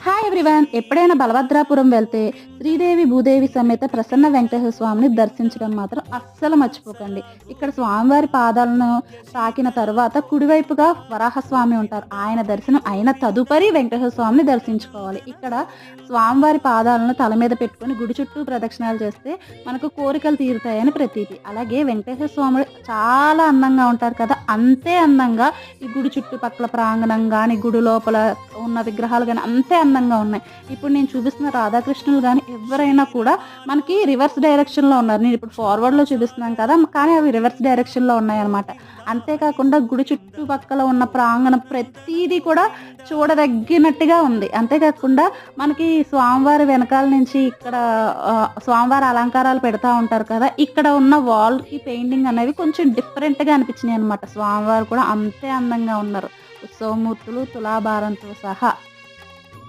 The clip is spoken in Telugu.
Hi everyone. ఎప్పుడైనా బలభద్రాపురం వెళ్తే శ్రీదేవి భూదేవి సమేత ప్రసన్న వెంకటేశ్వర స్వామిని దర్శించడం మాత్రం అస్సలు మర్చిపోకండి. ఇక్కడ స్వామివారి పాదాలను తాకిన తర్వాత కుడివైపుగా వరాహస్వామి ఉంటారు. ఆయన దర్శనం అయిన తదుపరి వెంకటేశ్వర స్వామిని దర్శించుకోవాలి. ఇక్కడ స్వామివారి పాదాలను తల మీద పెట్టుకొని గుడి చుట్టూ ప్రదక్షిణాలు చేస్తే మనకు కోరికలు తీరుతాయని ప్రతీతి. అలాగే వెంకటేశ్వర స్వామి చాలా అందంగా ఉంటారు కదా, అంతే అందంగా ఈ గుడి చుట్టుపక్కల ప్రాంగణం కానీ గుడి లోపల ఉన్న విగ్రహాలు కానీ అంతే అందంగా ఉన్నాయి. ఇప్పుడు నేను చూపిస్తున్న రాధాకృష్ణులు కానీ ఎవరైనా కూడా మనకి రివర్స్ డైరెక్షన్లో ఉన్నారు. నేను ఇప్పుడు ఫార్వర్డ్లో చూపిస్తున్నాను కదా, కానీ అవి రివర్స్ డైరెక్షన్లో ఉన్నాయన్నమాట. అంతేకాకుండా గుడి చుట్టుపక్కల ఉన్న ప్రాంగణం ప్రతిదీ కూడా చూడదగినట్టుగా ఉంది. అంతేకాకుండా మనకి స్వామివారి వెనకాల నుంచి ఇక్కడ స్వామివారి అలంకారాలు పెడతా ఉంటారు కదా, ఇక్కడ ఉన్న వాల్కి పెయింటింగ్ అనేవి కొంచెం డిఫరెంట్గా అనిపించినాయి అనమాట. స్వామివారు కూడా అంతే అందంగా ఉన్నారు. ఉత్సవమూర్తులు తులాభారంతో సహా.